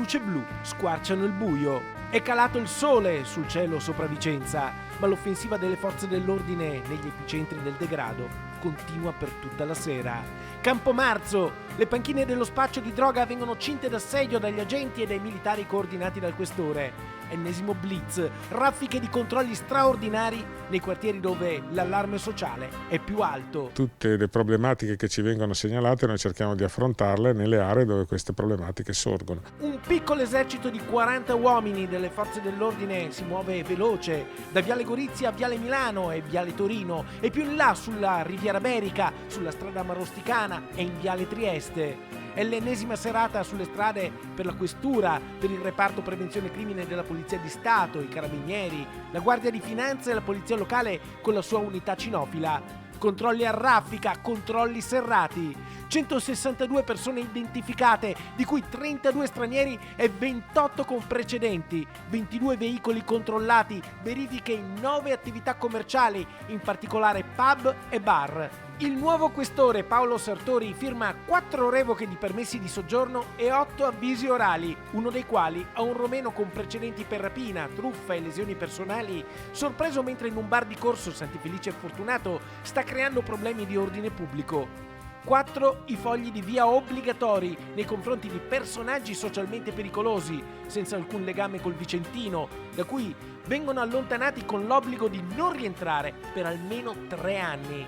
luce blu squarciano il buio. È calato il sole sul cielo sopra Vicenza, ma l'offensiva delle forze dell'ordine negli epicentri del degrado continua per tutta la sera. Campomarzo, le panchine dello spaccio di droga vengono cinte d'assedio dagli agenti e dai militari coordinati dal questore. Ennesimo blitz, raffiche di controlli straordinari nei quartieri dove l'allarme sociale è più alto. Tutte le problematiche che ci vengono segnalate noi cerchiamo di affrontarle nelle aree dove queste problematiche sorgono. Un piccolo esercito di 40 uomini delle forze dell'ordine si muove veloce da Viale Gorizia a Viale Milano e Viale Torino e più in là sulla Riviera Berica, sulla strada Marosticana e in Viale Trieste. È l'ennesima serata sulle strade per la questura, per il reparto prevenzione crimine della Polizia di Stato, i Carabinieri, la Guardia di Finanza e la Polizia locale con la sua unità cinofila. Controlli a raffica, controlli serrati. 162 persone identificate, di cui 32 stranieri e 28 con precedenti, 22 veicoli controllati, verifiche in 9 attività commerciali, in particolare pub e bar. Il nuovo questore Paolo Sartori firma 4 revoche di permessi di soggiorno e 8 avvisi orali, uno dei quali a un romeno con precedenti per rapina, truffa e lesioni personali, sorpreso mentre in un bar di Corso Santi Felice e Fortunato sta creando problemi di ordine pubblico. 4 i fogli di via obbligatori nei confronti di personaggi socialmente pericolosi, senza alcun legame col vicentino, da cui vengono allontanati con l'obbligo di non rientrare per almeno 3 anni.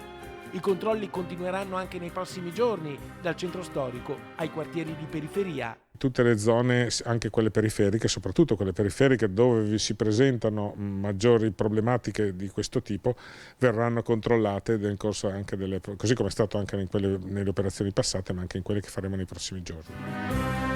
I controlli continueranno anche nei prossimi giorni, dal centro storico ai quartieri di periferia. Tutte le zone, anche quelle periferiche, soprattutto quelle periferiche dove vi si presentano maggiori problematiche di questo tipo, verranno controllate nel corso anche così come è stato anche nelle operazioni passate, ma anche in quelle che faremo nei prossimi giorni.